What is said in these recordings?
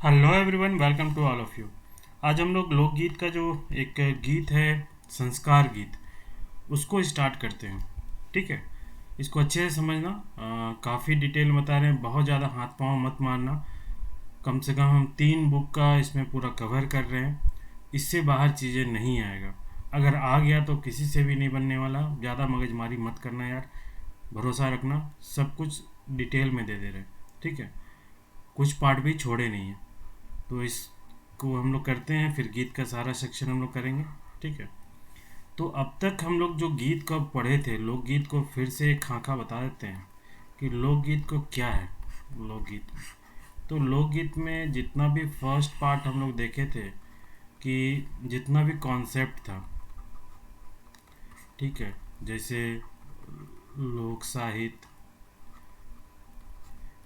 Hello everyone, welcome to all of you. आज हम लोग लोकगीत का जो एक गीत है, संस्कार गीत, उसको स्टार्ट करते हैं। ठीक है, इसको अच्छे से समझना। काफ़ी डिटेल बता रहे हैं, बहुत ज़्यादा हाथ पाँव मत मारना। कम से कम हम 3 बुक का इसमें पूरा कवर कर रहे हैं, इससे बाहर चीज़ें नहीं आएगा। अगर आ गया तो किसी से भी नहीं बनने वाला। ज़्यादा मगजमारी मत करना यार, भरोसा रखना, सब कुछ डिटेल में दे रहे हैं। ठीक है, कुछ पार्ट भी छोड़े नहीं हैं। तो इसको हम लोग करते हैं, फिर गीत का सारा सेक्शन हम लोग करेंगे। ठीक है, तो अब तक हम लोग जो गीत को पढ़े थे, लोकगीत को फिर से एक खाका बता देते हैं कि लोकगीत को क्या है। लोकगीत में तो लोकगीत में जितना भी फर्स्ट पार्ट हम लोग देखे थे, कि जितना भी कॉन्सेप्ट था, ठीक है, जैसे लोक साहित्य,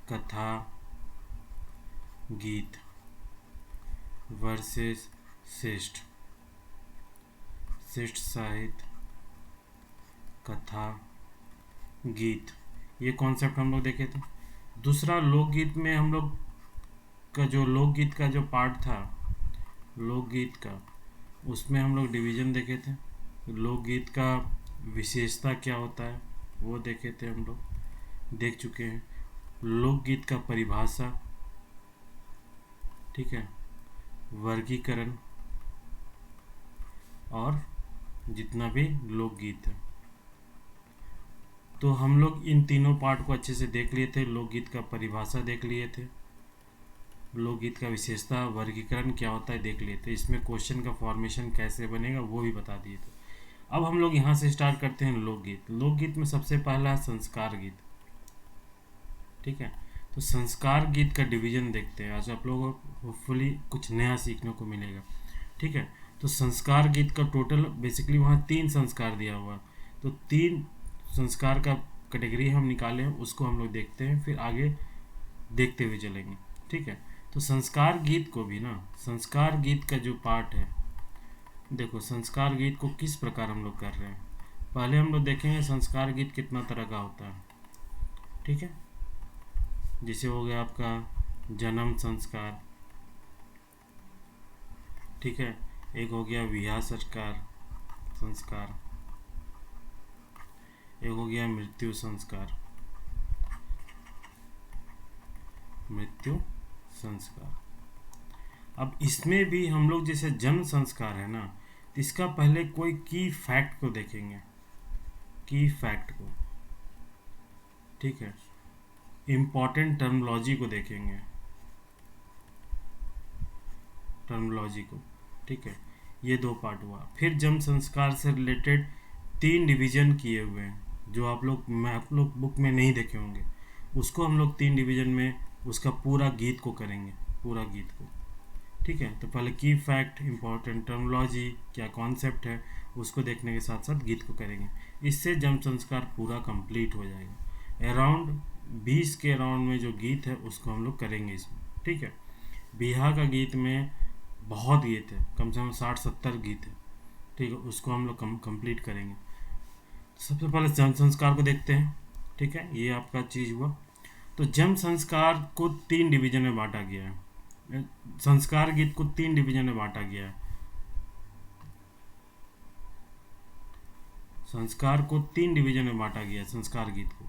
कथा, गीत वर्सेस श्रेष्ठ, श्रेष्ठ साहित्य, कथा, गीत, ये कॉन्सेप्ट हम लोग देखे थे। दूसरा, लोकगीत में हम लोग का जो लोकगीत का जो पार्ट था, लोकगीत का, उसमें हम लोग डिवीज़न देखे थे। लोकगीत का विशेषता क्या होता है वो देखे थे, हम लोग देख चुके हैं। लोकगीत का परिभाषा, ठीक है, वर्गीकरण, और जितना भी लोकगीत है, तो हम लोग इन तीनों पार्ट को अच्छे से देख लिए थे। लोकगीत का परिभाषा देख लिए थे, लोकगीत का विशेषता, वर्गीकरण क्या होता है देख लिए थे। इसमें क्वेश्चन का फॉर्मेशन कैसे बनेगा वो भी बता दिए थे। अब हम लोग यहाँ से स्टार्ट करते हैं लोकगीत। लोकगीत में सबसे पहला है संस्कार गीत। ठीक है, तो संस्कार गीत का डिवीजन देखते हैं। आज आप लोगों को होपफुली कुछ नया सीखने को मिलेगा। ठीक है, तो संस्कार गीत का टोटल बेसिकली वहाँ 3 संस्कार दिया हुआ, तो 3 संस्कार का कैटेगरी हम निकाले हैं, उसको हम लोग देखते हैं, फिर आगे देखते हुए चलेंगे। ठीक है, तो संस्कार गीत को भी ना, संस्कार गीत का जो पार्ट है, देखो संस्कार गीत को किस प्रकार हम लोग कर रहे हैं। पहले हम लोग देखेंगे संस्कार गीत कितना तरह का होता है। ठीक है, जैसे हो गया आपका जन्म संस्कार, ठीक है, एक हो गया विवाह संस्कार, संस्कार, एक हो गया मृत्यु संस्कार, मृत्यु संस्कार। अब इसमें भी हम लोग जैसे जन्म संस्कार है ना, तो इसका पहले कोई की फैक्ट को देखेंगे, की फैक्ट को। ठीक है, इम्पॉर्टेंट टर्मोलॉजी को देखेंगे, टर्मोलॉजी को। ठीक है, ये 2 पार्ट हुआ। फिर जन्म संस्कार से रिलेटेड 3 डिवीजन किए हुए हैं, जो आप लोग बुक में नहीं देखे होंगे। उसको हम लोग 3 डिवीजन में उसका पूरा गीत को करेंगे, पूरा गीत को। ठीक है, तो पहले की फैक्ट, इम्पोर्टेंट टर्मोलॉजी, क्या कॉन्सेप्ट है, उसको देखने के साथ साथ गीत को करेंगे। इससे जन्म संस्कार पूरा कंप्लीट हो जाएगा। अराउंड 20 के अराउंड में जो गीत है उसको हम लोग करेंगे इसमें। ठीक है, बिहार का गीत में बहुत गीत है, कम से कम 60-70 गीत है। ठीक है, उसको हम लोग कंप्लीट करेंगे। सबसे पहले जन्म संस्कार को देखते हैं। ठीक है, ये आपका चीज़ हुआ। तो जन्म संस्कार को 3 डिवीजन में बांटा गया है, संस्कार गीत को 3 डिवीजन में बांटा गया है। संस्कार को 3 डिवीजन में बांटा गया है, संस्कार गीत को।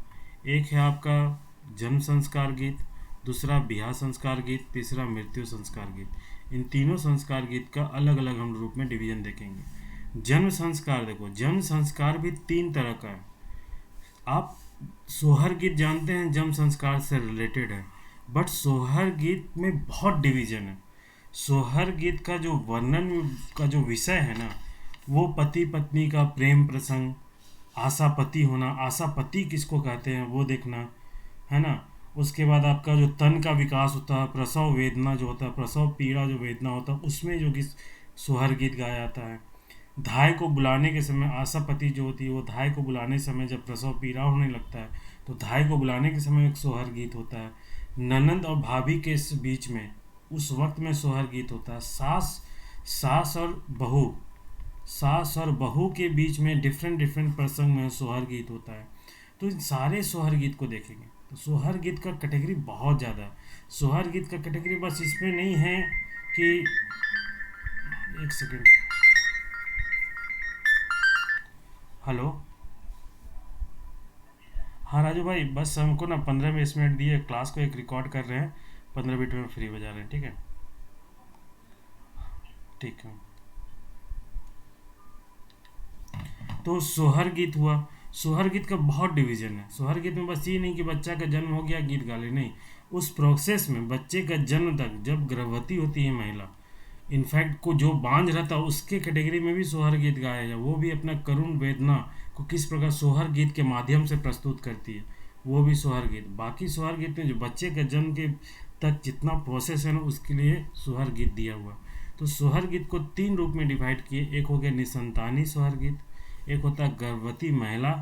एक है आपका जन्म संस्कार गीत, दूसरा ब्याह संस्कार गीत, तीसरा मृत्यु संस्कार गीत। इन तीनों संस्कार गीत का अलग अलग हम रूप में डिवीजन देखेंगे। जन्म संस्कार देखो, जन्म संस्कार भी 3 तरह का है। आप सोहर गीत जानते हैं, जन्म संस्कार से रिलेटेड है, बट सोहर गीत में बहुत डिवीजन है। सोहर गीत का जो वर्णन का जो विषय है ना, वो पति पत्नी का प्रेम प्रसंग, आशापति होना, आशापति किसको कहते हैं वो देखना है ना। उसके बाद आपका जो तन का विकास होता है, प्रसव वेदना जो होता है, प्रसव पीड़ा जो वेदना होता है, उसमें जो गीत, सोहर गीत गाया जाता है। धाय को बुलाने के समय, आशापति जो होती है वो धाय को बुलाने समय जब प्रसव पीड़ा होने लगता है, तो धाय को बुलाने के समय एक सोहर गीत होता है। ननंद और भाभी के इस बीच में उस वक्त में सोहर गीत होता है। सास सास और बहू, सास और बहू के बीच में डिफरेंट डिफरेंट प्रसंग में सोहर गीत होता है। तो इन सारे सोहर गीत को देखेंगे, तो सोहर गीत का कैटेगरी बहुत ज़्यादा है। सोहर गीत का कैटेगरी बस इसमें नहीं है कि, एक सेकेंड, हेलो। हाँ राजू भाई, बस हमको ना 15-20 मिनट दिए, क्लास को एक रिकॉर्ड कर रहे हैं, 15 मिनट में फ्री हो जा रहे हैं, ठीक है। ठीक है। तो सोहर गीत हुआ। सोहर गीत का बहुत डिवीजन है। सोहर गीत में बस ये नहीं कि बच्चा का जन्म हो गया गीत गा ले, नहीं, उस प्रोसेस में बच्चे का जन्म तक जब गर्भवती होती है महिला, इनफैक्ट को जो बांझ रहता है उसके कैटेगरी में भी सोहर गीत गाया जाए, वो भी अपना करुण वेदना को किस प्रकार सोहर गीत के माध्यम से प्रस्तुत करती है, वो भी सोहर गीत। बाकी सोहर गीत में जो बच्चे के जन्म के तक जितना प्रोसेस है ना, उसके लिए सोहर गीत दिया हुआ। तो सोहर गीत को 3 रूप में डिवाइड किए। एक हो गया निसंतानी सोहर गीत, एक होता है गर्भवती महिला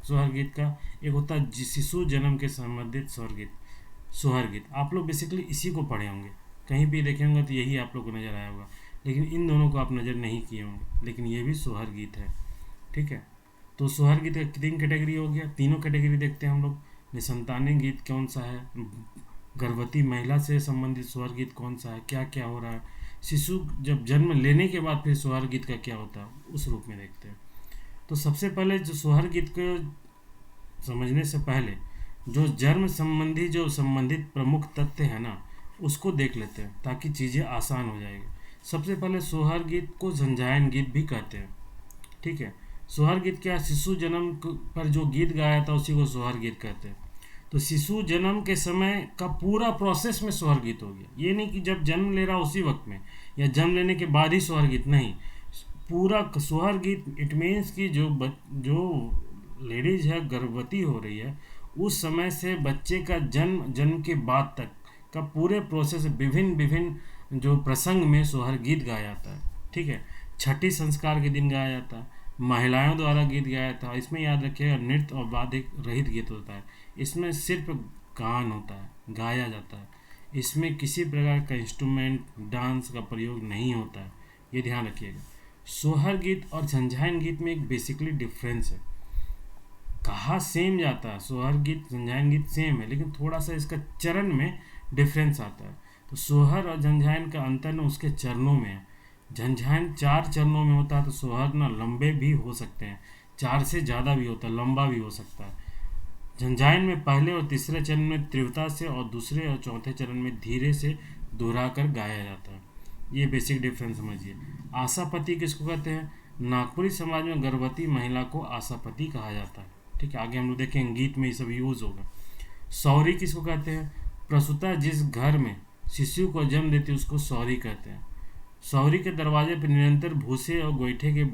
सोहर गीत का, एक होता है शिशु जन्म के संबंधित सोहर गीत। आप लोग बेसिकली इसी को पढ़े होंगे, कहीं भी देखे होंगे तो यही आप लोग को नज़र आया होगा, लेकिन इन दोनों को आप नज़र नहीं किए होंगे, लेकिन ये भी सोहर गीत है, ठीक है। तो सोहर गीत का 3 कैटेगरी हो गया। तीनों कैटेगरी देखते हैं हम लोग। निसंतानी गीत कौन सा है, गर्भवती महिला से संबंधित सोहर गीत कौन सा है, क्या क्या हो रहा है, शिशु जब जन्म लेने के बाद फिर सोहर गीत का क्या होता है, उस रूप में देखते हैं। तो सबसे पहले जो सोहर गीत को समझने से पहले जो जन्म संबंधी जो संबंधित प्रमुख तथ्य है ना, उसको देख लेते हैं ताकि चीज़ें आसान हो जाएगी। सबसे पहले सोहर गीत को झंझायन गीत भी कहते हैं, ठीक है। सोहर गीत क्या, शिशु जन्म पर जो गीत गाया था उसी को सोहर गीत कहते हैं। तो शिशु जन्म के समय का पूरा प्रोसेस में सोहर गीत हो गया, ये नहीं कि जब जन्म ले रहा उसी वक्त में या जन्म लेने के बाद ही सोहर गीत, नहीं, पूरा सोहर गीत इट मीन्स कि जो लेडीज है गर्भवती हो रही है उस समय से बच्चे का जन्म के बाद तक का पूरे प्रोसेस विभिन्न विभिन्न जो प्रसंग में सोहर गीत गाया जाता है, ठीक है। छठी संस्कार के दिन गाया जाता है, महिलाओं द्वारा गीत गाया था। इसमें याद रखिएगा नृत्य और वाद्य रहित गीत होता है, इसमें सिर्फ गान होता है, गाया जाता है, इसमें किसी प्रकार का इंस्ट्रूमेंट डांस का प्रयोग नहीं होता है, ये ध्यान रखिएगा। सोहर गीत और झंझायन गीत में एक बेसिकली डिफरेंस है, कहा सेम जाता है, सोहर गीत झंझायन गीत सेम है, लेकिन थोड़ा सा इसका चरण में डिफरेंस आता है। तो सोहर और झंझायन का अंतर न उसके चरणों में है। झंझायन 4 चरणों में होता है, तो सोहर ना लंबे भी हो सकते हैं, 4 से ज़्यादा भी होता है, लंबा भी हो सकता है। झंझायन में पहले और तीसरे चरण में तीव्रता से और दूसरे और चौथे चरण में धीरे से दोहरा कर गाया जाता है। ये बेसिक डिफरेंस समझिए। आशापति किसको कहते हैं, नागपुरी समाज में गर्भवती महिला को आशापति कहा जाता है, ठीक है। आगे हम लोग देखेंगे गीत में ये सब यूज होगा। सौरी किसको कहते हैं, प्रसूता जिस घर में शिशु को जन्म देती है उसको सौरी कहते हैं। सौरी के दरवाजे पर निरंतर भूसे और गोईठे के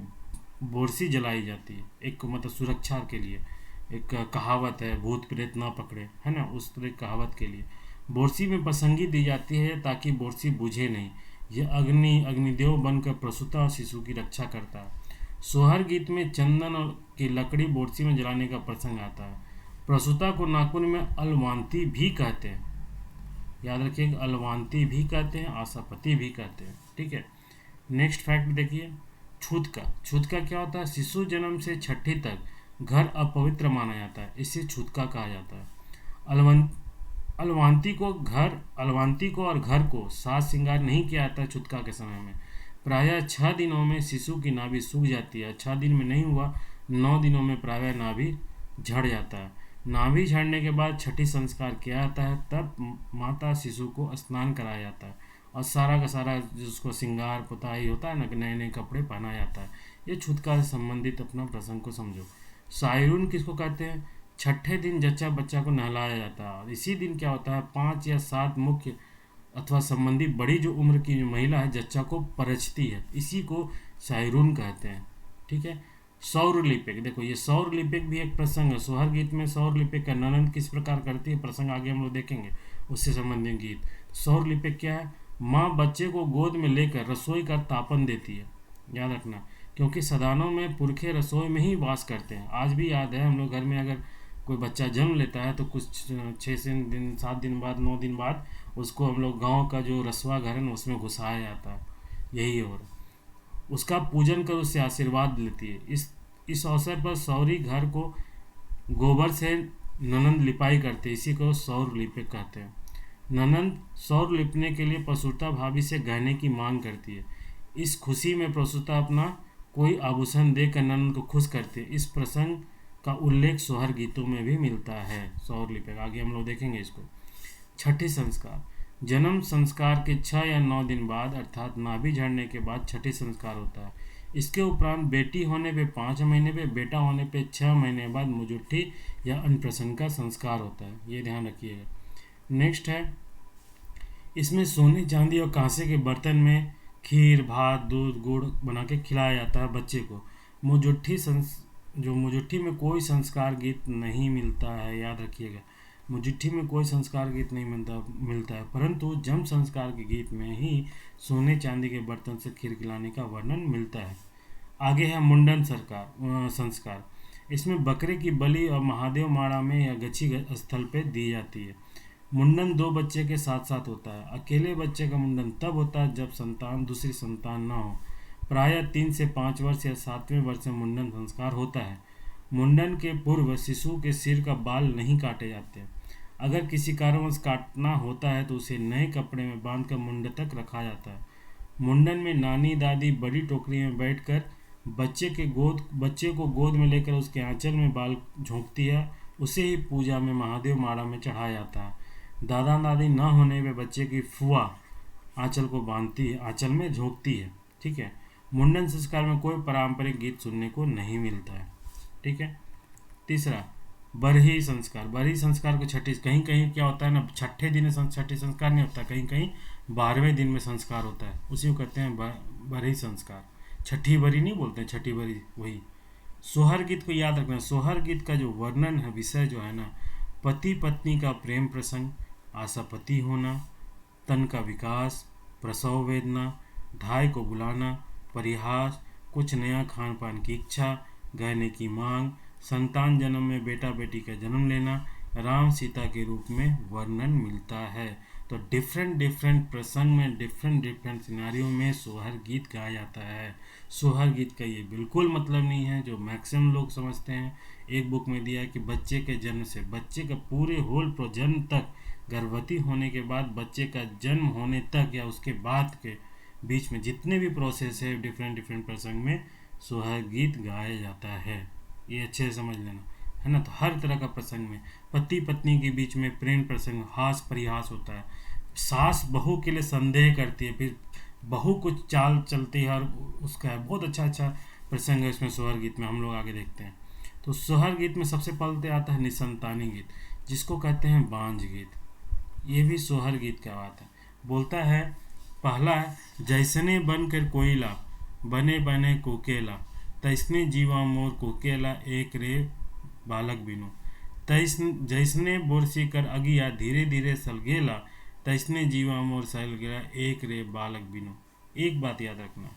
बोरसी जलाई जाती है, एक मतलब सुरक्षा के लिए। एक कहावत है, भूत प्रेत ना पकड़े, है ना, उस तरह कहावत के लिए बोरसी में पसंगी दी जाती है ताकि बोरसी बुझे नहीं। यह अग्निदेव बनकर प्रसूता और शिशु की रक्षा करता है। सोहर गीत में चंदन और की लकड़ी बोरसी में जलाने का प्रसंग आता है। प्रसूता को नागपुर में अलवांती भी कहते हैं, याद रखिएगा, अलवांती भी कहते हैं, आशापति भी कहते हैं, ठीक है। नेक्स्ट फैक्ट देखिए, छूतका। छूतका क्या होता है, शिशु जन्म से छठी तक घर अपवित्र माना जाता है, इसे छूतका कहा जाता है। अलवांती को और घर को साज श्रृंगार नहीं किया जाता है छूतका के समय में। प्रायः 6 दिनों में शिशु की नाभि सूख जाती है, 6 दिन में नहीं हुआ 9 दिनों में प्रायः नाभि झड़ जाता है। नाभि झड़ने के बाद छठी संस्कार किया जाता है, तब माता शिशु को स्नान कराया जाता है और सारा का सारा जिसको श्रृंगार पुताई होता है ना, नए नए कपड़े पहनाया जाता है। ये छूतका से संबंधित अपना प्रसंग को समझो। सायरून किसको कहते हैं, छठे दिन जच्चा बच्चा को नहलाया जाता है और इसी दिन क्या होता है 5 या 7 मुख्य अथवा संबंधी बड़ी जो उम्र की जो महिला है जच्चा को परछती है, इसी को सायरून कहते हैं, ठीक है। सौर लिपिक, देखो ये सौर लिपिक भी एक प्रसंग है। सोहर गीत में सौर लिपिक का ननद किस प्रकार करती है, प्रसंग आगे हम लोग देखेंगे, उससे संबंधित गीत। सौर लिपिक क्या है, माँ बच्चे को गोद में लेकर रसोई का तापन देती है, याद रखना, क्योंकि सदानों में पुरखे रसोई में ही वास करते हैं। आज भी याद है हम लोग घर में अगर कोई बच्चा जन्म लेता है तो कुछ 6 दिन 7 दिन बाद 9 दिन बाद उसको हम लोग गाँव का जो रसवा घर है ना उसमें घुसाया जाता है, यही और उसका पूजन कर उससे आशीर्वाद लेती है। इस अवसर पर सौरी घर को गोबर से ननद लिपाई करते हैं, इसी को सौर लिपिक कहते हैं। ननंद सौर लिपने के लिए प्रसूता भाभी से गहने की मांग करती है। इस खुशी में प्रसूता अपना कोई आभूषण देकर ननंद को खुश करती है। इस प्रसंग का उल्लेख सोहर गीतों में भी मिलता है। सौर लिपेगा आगे हम लोग देखेंगे इसको। छठी संस्कार। जन्म संस्कार के 6 या 9 दिन बाद अर्थात नाभि झड़ने के बाद छठी संस्कार होता है। इसके उपरांत बेटी होने पे 5 महीने पे, बेटा होने पे 6 महीने बाद मुजुट्ठी या अन्नप्राशन का संस्कार होता है। ये ध्यान रखिएगा। नेक्स्ट है, इसमें सोने चांदी और कांसे के बर्तन में खीर भात दूध गुड़ बना के खिलाया जाता है बच्चे को। मुजुट्ठी में कोई संस्कार गीत नहीं मिलता है, याद रखिएगा। मुजुट्ठी में कोई संस्कार गीत नहीं मिलता है, परंतु जन्म संस्कार के गीत में ही सोने चांदी के बर्तन से खीर खिलाने का वर्णन मिलता है। आगे है मुंडन संस्कार। इसमें बकरे की बलि और महादेव माड़ा में या गच्छी स्थल पे दी जाती है। मुंडन 2 बच्चे के साथ साथ होता है। अकेले बच्चे का मुंडन तब होता है जब दूसरी संतान न हो। प्रायः 3 से 5 वर्ष या 7वें वर्ष में मुंडन संस्कार होता है। मुंडन के पूर्व शिशु के सिर का बाल नहीं काटे जाते। अगर किसी कारणवश काटना होता है तो उसे नए कपड़े में बांधकर मुंडतक रखा जाता है। मुंडन में नानी दादी बड़ी टोकरी में बैठकर बच्चे को गोद में लेकर उसके आंचल में बाल झोंकती है। उसे ही पूजा में महादेव माड़ा में चढ़ाया जाता है। दादा दादी न होने पे बच्चे की फुआ आंचल को बांधती है, आंचल में झोंकती है। ठीक है। मुंडन संस्कार में कोई पारंपरिक गीत सुनने को नहीं मिलता है। ठीक है। तीसरा, बरही संस्कार। बरही संस्कार को कहीं कहीं क्या होता है ना, छठे दिन छठी संस्कार नहीं होता, कहीं कहीं 12वें दिन में संस्कार होता है, उसी को कहते हैं बरही संस्कार। छठी बरी नहीं बोलते हैं, छठी बरी वही। सोहर गीत को याद रखना। सोहर गीत का जो वर्णन है, विषय जो है ना, पति पत्नी का प्रेम प्रसंग, आशापति होना, तन का विकास, प्रसव वेदना, धाय को बुलाना, परिहास, कुछ नया खान पान की इच्छा, गहने की मांग, संतान जन्म में बेटा बेटी का जन्म लेना, राम सीता के रूप में वर्णन मिलता है। तो डिफरेंट प्रसंग में डिफरेंट सिनारियों में सोहर गीत गाया जाता है। सोहर गीत का ये बिल्कुल मतलब नहीं है जो मैक्सिमम लोग समझते हैं। एक बुक में दिया है कि बच्चे के जन्म से बच्चे का पूरे होल प्रजन्म तक, गर्भवती होने के बाद बच्चे का जन्म होने तक या उसके बाद के बीच में जितने भी प्रोसेस है, डिफरेंट प्रसंग में सोहर गीत गाया जाता है। ये अच्छे से समझ लेना, है ना। तो हर तरह का प्रसंग में पति पत्नी के बीच में प्रेम प्रसंग, हास परिहास होता है। सास बहू के लिए संदेह करती है, फिर बहू कुछ चाल चलती है और उसका बहुत अच्छा प्रसंग है इसमें सोहर गीत में, हम लोग आगे देखते हैं। तो सोहर गीत में सबसे पहले आता है निसंतानी गीत, जिसको कहते हैं बांझ गीत। ये भी सोहर गीत का बात है। बोलता है, पहला है, जैसने बन कर कोयला बने बने कोकेला, तैसने जीवा मोर कोकेला एक रे बालक बिनु, जैसने बोरसी कर अगिया धीरे धीरे सलगेला, तैसने जीवा मोर सल गेला एक रे बालक बिनु। एक बात याद रखना,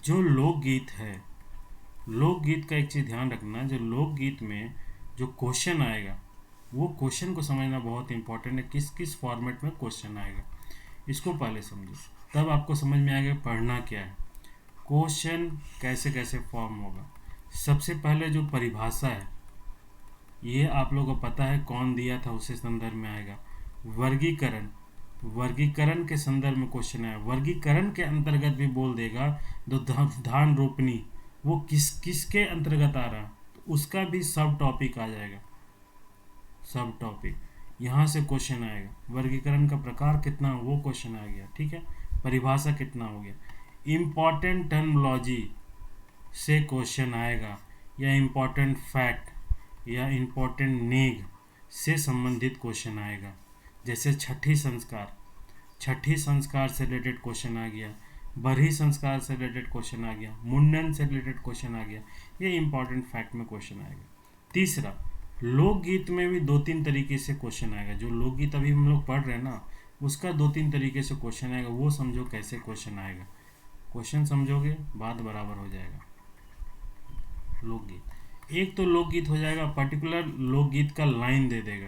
जो लोकगीत है, लोकगीत का एक चीज़ ध्यान रखना, जो लोकगीत में जो क्वेश्चन आएगा वो क्वेश्चन को समझना बहुत इंपॉर्टेंट है। किस किस फॉर्मेट में क्वेश्चन आएगा इसको पहले समझो, तब आपको समझ में आएगा पढ़ना क्या है, क्वेश्चन कैसे कैसे फॉर्म होगा। सबसे पहले जो परिभाषा है, ये आप लोगों को पता है कौन दिया था, उसे संदर्भ में आएगा। वर्गीकरण, वर्गीकरण के संदर्भ में क्वेश्चन आया। वर्गीकरण के अंतर्गत भी बोल देगा। तो धान रोपनी वो किसके अंतर्गत आ रहा है, तो उसका भी सब टॉपिक आ जाएगा। सब टॉपिक यहाँ से क्वेश्चन आएगा। वर्गीकरण का प्रकार कितना, वो क्वेश्चन आ गया। ठीक है। परिभाषा कितना हो गया। इम्पॉर्टेंट टर्मिनोलॉजी से क्वेश्चन आएगा, या इम्पॉर्टेंट फैक्ट या इम्पॉर्टेंट नेग से संबंधित क्वेश्चन आएगा। जैसे छठी संस्कार से रिलेटेड क्वेश्चन आ गया, बरही संस्कार से रिलेटेड क्वेश्चन आ गया, मुंडन से रिलेटेड क्वेश्चन आ गया। ये इम्पॉर्टेंट फैक्ट में क्वेश्चन आएगा। तीसरा, लोकगीत में भी 2-3 तरीके से क्वेश्चन आएगा। जो लोकगीत अभी हम लोग पढ़ रहे हैं ना, उसका 2-3 तरीके से क्वेश्चन आएगा। वो समझो कैसे क्वेश्चन आएगा, क्वेश्चन समझोगे बात बराबर हो जाएगा। लोकगीत, एक तो लोकगीत हो जाएगा, पर्टिकुलर लोकगीत का लाइन दे देगा।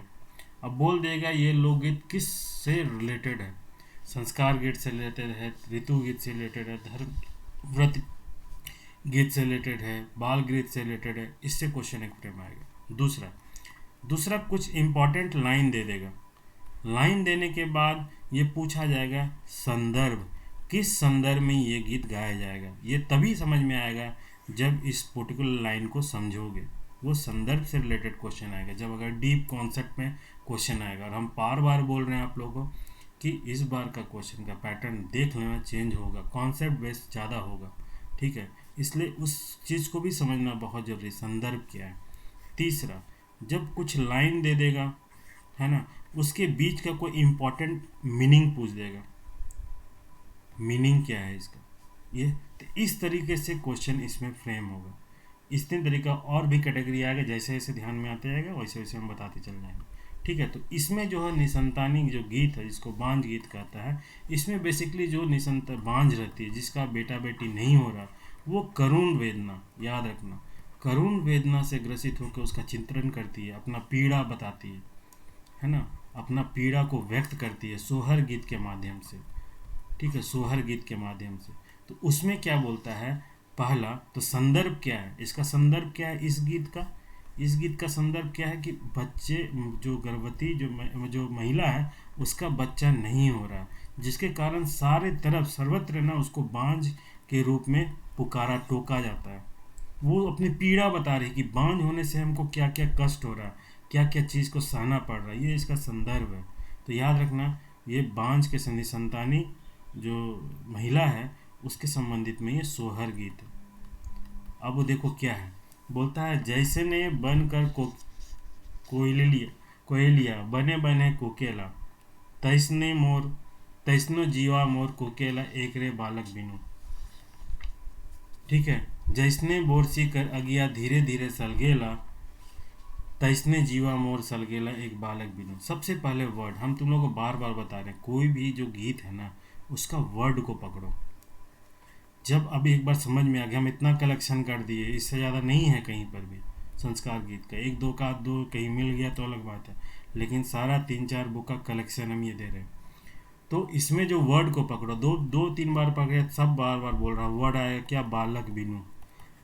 अब बोल देगा ये लोकगीत किस से रिलेटेड है, संस्कार गीत से रिलेटेड है, ऋतु गीत से रिलेटेड है, धर्म व्रत गीत से रिलेटेड है, बाल गीत से रिलेटेड है। इससे क्वेश्चन एक फ्रेम आएगा। दूसरा कुछ इंपॉर्टेंट लाइन दे देगा। लाइन देने के बाद ये पूछा जाएगा संदर्भ, किस संदर्भ में ये गीत गाया जाएगा। ये तभी समझ में आएगा जब इस पर्टिकुलर लाइन को समझोगे। वो संदर्भ से रिलेटेड क्वेश्चन आएगा जब अगर डीप कॉन्सेप्ट में क्वेश्चन आएगा। और हम बार बार बोल रहे हैं आप लोगों को कि इस बार का क्वेश्चन का पैटर्न देख लेना, चेंज होगा, कॉन्सेप्ट बेस्ड ज़्यादा होगा, ठीक है। इसलिए उस चीज़ को भी समझना बहुत ज़रूरी, संदर्भ क्या है। तीसरा, जब कुछ लाइन दे देगा, है ना, उसके बीच का कोई इम्पोर्टेंट मीनिंग पूछ देगा, मीनिंग क्या है इसका, ये तो इस तरीके से क्वेश्चन इसमें फ्रेम होगा। इतने तरीका और भी कैटेगरी आएगा, जैसे जैसे ध्यान में आते जाएगा वैसे वैसे हम बताते चल जाएंगे, ठीक है। तो इसमें जो है निसंतानी जो गीत है, जिसको बांझ गीत कहता है, इसमें बेसिकली जो निसंत बांझ रहती है, जिसका बेटा बेटी नहीं हो रहा, वो करुण वेदना, याद रखना, करुण वेदना से ग्रसित होकर उसका चिंतन करती है, अपना पीड़ा बताती है ना, अपना पीड़ा को व्यक्त करती है सोहर गीत के माध्यम से, ठीक है, सोहर गीत के माध्यम से। तो उसमें क्या बोलता है, पहला तो संदर्भ क्या है, इसका संदर्भ क्या है, इस गीत का संदर्भ क्या है कि बच्चे, जो गर्भवती जो महिला है, उसका बच्चा नहीं हो रहा, जिसके कारण सारे तरफ सर्वत्र ना उसको बांझ के रूप में पुकारा, टोका जाता है। वो अपनी पीड़ा बता रही कि बांझ होने से हमको क्या क्या कष्ट हो रहा है, क्या क्या चीज़ को सहना पड़ रहा है, ये इसका संदर्भ है। तो याद रखना, ये बांझ के निसंतानी जो महिला है उसके संबंधित में ये सोहर गीत है। अब वो देखो क्या है, बोलता है, जैसे ने बन कर कोयलिया बने बने कोकेला, तैसनो जीवा मोर कोकेला एक रे बालक बिनु, ठीक है। जैसने बोरसी कर अगिया धीरे धीरे सलगेला, तैसने जीवा मोर सलगेला एक बालक बिनु। सबसे पहले वर्ड हम तुम लोगों को बार बार बता रहे हैं, कोई भी जो गीत है ना, उसका वर्ड को पकड़ो। जब अभी एक बार समझ में आ गया, हम इतना कलेक्शन कर दिए, इससे ज़्यादा नहीं है कहीं पर भी संस्कार गीत का, एक दो का दो कहीं मिल गया तो अलग बात है, लेकिन सारा 3-4 बुक का कलेक्शन हम ये दे रहे हैं। तो इसमें जो वर्ड को पकड़ो, दो तीन बार पकड़े, सब बार बार बोल रहा हूँ, वर्ड आएगा क्या, बालक बिनु,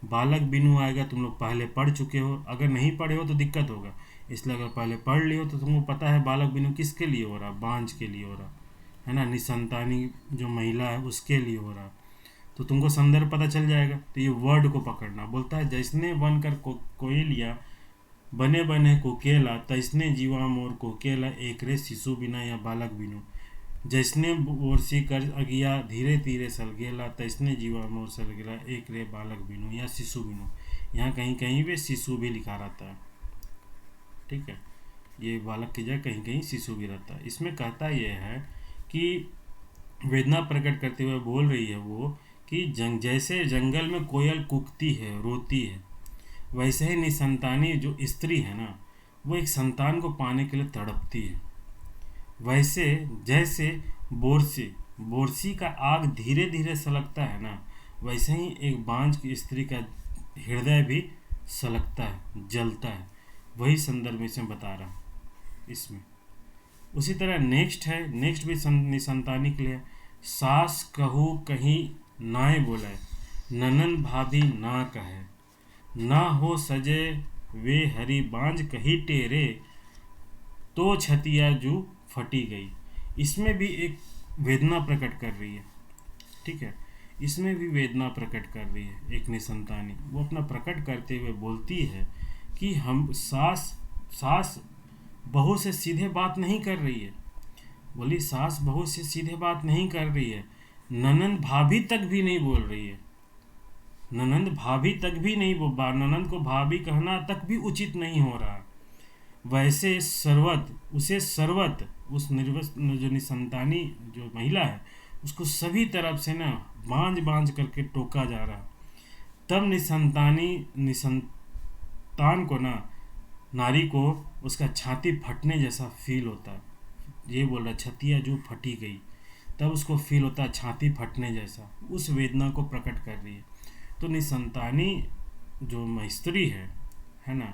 बालक बिनु आएगा। तुम लोग पहले पढ़ चुके हो, अगर नहीं पढ़े हो तो दिक्कत होगा, इसलिए अगर पहले पढ़ लियो तो तुमको पता है बालक बिनु किसके लिए हो रहा, बांझ के लिए हो रहा है ना, निसंतानी जो महिला है उसके लिए हो रहा, तो तुमको संदर्भ पता चल जाएगा। तो ये वर्ड को पकड़ना, बोलता है, जैसने बनकर कोयलिया बने बने कोकेला, तैसने जीवा मोर कोकेला एक रे शिशु बिना या बालक बिनु, जैसने बोरसी कर अगिया धीरे धीरे सलगेला, तैसने जीवा मोर सलगेला एक रे बालक बिनु या शिशु बिनु। यहाँ कहीं कहीं पे शिशु भी लिखा रहता है, ठीक है, ये बालक की जगह कहीं कहीं शिशु भी रहता है। इसमें कहता यह है कि वेदना प्रकट करते हुए बोल रही है वो कि जैसे जंगल में कोयल कूकती है, रोती है, वैसे ही निसंतानी जो स्त्री है ना, वो एक संतान को पाने के लिए तड़पती है। वैसे जैसे बोरसी का आग धीरे धीरे सलगता है ना, वैसे ही एक बांझ की स्त्री का हृदय भी सलगता है, जलता है। वही संदर्भ इसमें बता रहा इसमें। उसी तरह नेक्स्ट भी निसंतानी के लिए, सास कहू कहीं नाय बोले, ननन भाभी ना कहे, ना हो सजे वे हरी बांझ कही टेरे, तो छतिया जू फटी गई। इसमें भी एक वेदना प्रकट कर रही है, ठीक है, इसमें भी वेदना प्रकट कर रही है एक निसंतानी। वो अपना प्रकट करते हुए बोलती है कि हम सास बहू से सीधे बात नहीं कर रही है, बोली सास बहू से सीधे बात नहीं कर रही है, ननंद भाभी तक भी नहीं बोल रही है, ननंद भाभी तक भी नहीं, ननंद को भाभी कहना तक भी उचित नहीं हो रहा। वैसे सर्वत उस जो निसंतानी जो महिला है, उसको सभी तरफ से ना बांझ करके टोका जा रहा। तब निसंतान को ना, नारी को उसका छाती फटने जैसा फील होता है। ये बोल रहा, छतिया जो फटी गई, तब उसको फील होता है छाती फटने जैसा, उस वेदना को प्रकट कर रही है। तो निसंतानी जो स्त्री है ना,